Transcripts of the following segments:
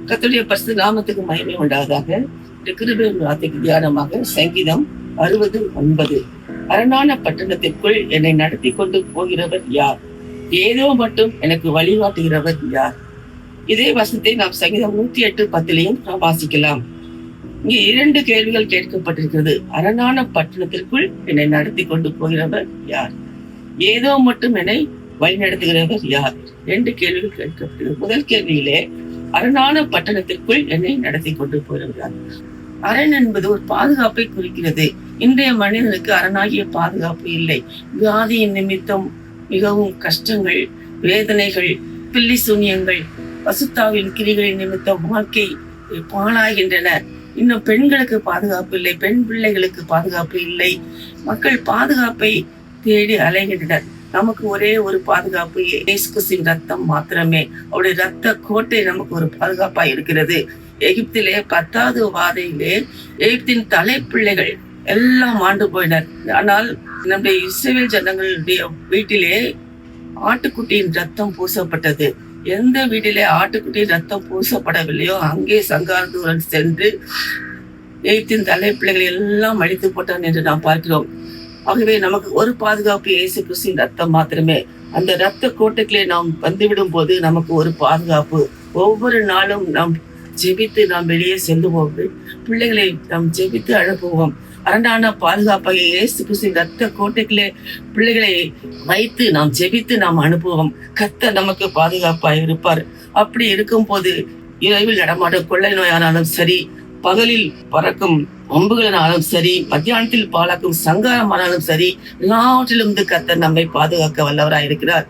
கர்த்தருடைய பரிசுத்த நாமத்துக்கு மகிமை உண்டாவதாக. இந்த கிருபையின் வார்த்தைக்கு தியானமாக சங்கீதம் 60:9. அரணான பட்டணத்திற்குள் என்னை நடத்தி கொண்டு போகிறவர் யார்? ஏதோ மட்டும் எனக்கு வழிகாட்டுகிறவர் யார்? இதே வசனத்தை நாம் சங்கீதம் 108:10 வாசிக்கலாம். இங்கே 2 கேள்விகள் கேட்கப்பட்டிருக்கிறது. அரணான பட்டணத்திற்குள் என்னை நடத்தி கொண்டு போகிறவர் யார்? ஏதோ மட்டும் என்னை வழிநடத்துகிறவர் யார்? 2 கேள்விகள் கேட்கப்பட்டது. முதல் கேள்வியிலே அரணான பட்டணத்திற்குள் என்னை நடத்தி கொண்டு போகிறார். அரண் என்பது ஒரு பாதுகாப்பை குறிக்கிறது. இன்றைய மனிதனுக்கு அரணாகிய பாதுகாப்பு இல்லை. வியாதியின் நிமித்தம் மிகவும் கஷ்டங்கள், வேதனைகள், பில்லி சூன்யங்கள், பசுத்தாவின் கிரிகளின் நிமித்தம் வாழ்க்கை பாழாகின்றன. இன்னும் பெண்களுக்கு பாதுகாப்பு இல்லை, பெண் பிள்ளைகளுக்கு பாதுகாப்பு இல்லை. மக்கள் பாதுகாப்பை தேடி அலைகின்றனர். நமக்கு ஒரே ஒரு பாதுகாப்பு, இயேசு கிறிஸ்துவின் ரத்தம் மாத்திரமே. அவருடைய ரத்த கோட்டை நமக்கு ஒரு பாதுகாப்பா இருக்கிறது. எகிப்திலே 10வது வாதையிலே எகிப்தின் தலைப்பிள்ளைகள் எல்லாம் ஆண்டு போயினர். ஆனால் நம்முடைய இஸ்ரவேல் ஜனங்களுடைய வீட்டிலே ஆட்டுக்குட்டியின் ரத்தம் பூசப்பட்டது. எந்த வீட்டிலே ஆட்டுக்குட்டியின் ரத்தம் பூசப்படவில்லையோ அங்கே சங்காரத்துடன் சென்று எகிப்தின் தலைப்பிள்ளைகள் எல்லாம் அழித்து போட்டான் என்று நாம் பார்க்கிறோம். ஆகவே நமக்கு ஒரு பாதுகாப்பு, இயேசு கிறிஸ்துவின் ரத்தம் மாத்திரமே. அந்த ரத்த கோட்டைகளே நாம் வந்துவிடும் போது நமக்கு ஒரு பாதுகாப்பு. ஒவ்வொரு நாளும் நாம் ஜெபித்து நாம் வெளியே செல்லுவோம். பிள்ளைகளை நாம் ஜெபித்து அனுப்புவோம். அரணான பாதுகாப்பாக இயேசு கிறிஸ்துவின் ரத்த கோட்டைகளே பிள்ளைகளை வைத்து நாம் ஜெபித்து நாம் அனுப்புவோம். கர்த்தர் நமக்கு பாதுகாப்பாக இருப்பார். அப்படி இருக்கும் போது இரவில் நடமாடும் கொள்ளை நோயானாலும் சரி, பகலில் பறக்கும் அம்புகளினாலும் சரி, மத்தியானத்தில் பாலாக்கும் சங்காரமானாலும் சரி, எல்லாவற்றிலும் கர்த்தர் நம்மை பாதுகாக்க வல்லவராய் இருக்கிறார்.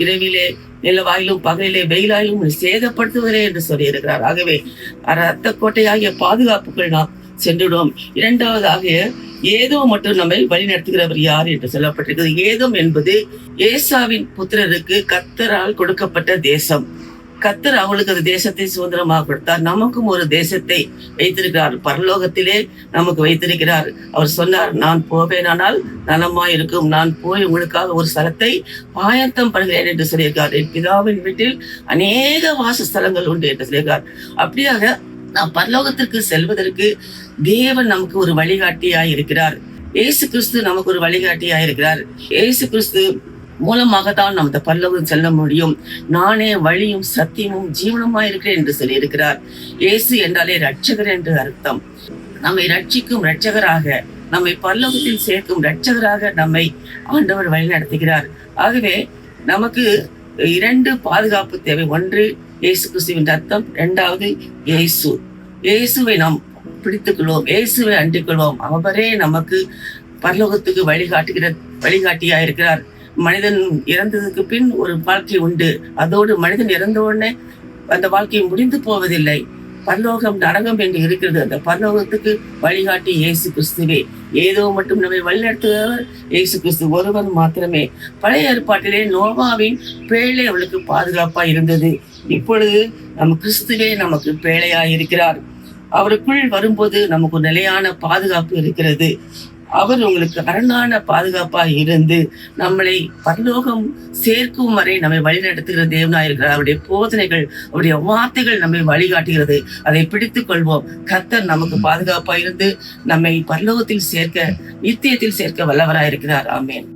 இரவிலே நிலவாயிலும் பகலிலே வெயிலாயிலும் சேதப்படுத்துவதே என்று சொல்லி இருக்கிறார். ஆகவே ரத்த கோட்டையாகிய பாதுகாப்புகள் நாம் சென்றுடும். 2வதாக ஏதோ மட்டும் நம்மை வழி நடத்துகிறவர் யார் என்று சொல்லப்பட்டிருக்கிறது. ஏதோம் என்பது ஏசாவின் புத்திரருக்கு கர்த்தரால் கொடுக்கப்பட்ட தேசம். கர்த்தர் அவளுக்கு அந்த தேசத்தை சுதந்திரமாக கொடுத்தார். நமக்கும் ஒரு தேசத்தை வைத்திருக்கிறார். பரலோகத்திலே நமக்கு வைத்திருக்கிறார். அவர் சொன்னார், நான் போவேனானால் நலமாய் இருக்கும், நான் போய் உங்களுக்காக ஒரு ஸ்தலத்தை ஆயத்தம் பண்ணுகிறேன் என்று சொல்லியிருக்கார். என் பிதாவின் வீட்டில் அநேக வாசஸ்தலங்கள் உண்டு என்று சொல்லியிருக்கார். அப்படியாக நாம் பரலோகத்திற்கு செல்வதற்கு தேவன் நமக்கு ஒரு வழிகாட்டியாய் இருக்கிறார். இயேசு கிறிஸ்து நமக்கு ஒரு வழிகாட்டியாய் இருக்கிறார். இயேசு கிறிஸ்து மூலமாகத்தான் நம்ம பரலோகம் செல்ல முடியும். நானே வழியும் சத்தியமும் ஜீவனமாய் இருக்கிறேன் என்று சொல்லி இருக்கிறார். இயேசு என்றாலே ரட்சகர் என்று அர்த்தம். நம்மை ரட்சிக்கும் ரட்சகராக, நம்மை பரலோகத்தில் சேர்க்கும் ரட்சகராக நம்மை ஆண்டவர் வழி நடத்துகிறார். ஆகவே நமக்கு 2 பாதுகாப்பு தேவை. ஒன்று இயேசு கிறிஸ்துவின் ரத்தம், 2வது இயேசுவை நாம் பிடித்துக் கொள்வோம், இயேசுவை அண்டிக் கொள்வோம். அவரே நமக்கு பரலோகத்துக்கு வழிகாட்டியா இருக்கிறார். மனிதன் இறந்ததுக்கு பின் ஒரு வாழ்க்கை உண்டு. அதோடு மனிதன் இறந்த உடனே அந்த வாழ்க்கை முடிந்து போவதில்லை. பரலோகம் நரகம் என்று இருக்கிறது. அந்த பரலோகத்துக்கு வழிகாட்டி இயேசு கிறிஸ்துவே. ஏதோ மட்டும் நம்மை வழிநடத்துகிறவர் இயேசு கிறிஸ்து ஒருவன் மாத்திரமே. பழைய ஏற்பாட்டிலே நோவாவின் பேழை அவளுக்கு பாதுகாப்பா இருந்தது. இப்பொழுது நம் கிறிஸ்துவே நமக்கு பேழையா இருக்கிறார். அவருக்குள் வரும்போது நமக்கு நிலையான பாதுகாப்பு இருக்கிறது. அவர் உங்களுக்கு அரணான பாதுகாப்பா இருந்து நம்மளை பரலோகம் சேர்க்கும் வரை நம்மை வழி நடத்துகிற தேவனாய் இருக்கிறார். அவருடைய போதனைகள், அவருடைய வார்த்தைகள் நம்மை வழிகாட்டுகிறது. அதை பிடித்துக் கொள்வோம். கர்த்தர் நமக்கு பாதுகாப்பா இருந்து நம்மை பரலோகத்தில் சேர்க்க, நித்தியத்தில் சேர்க்க வல்லவராய் இருக்கிறார். ஆமென்.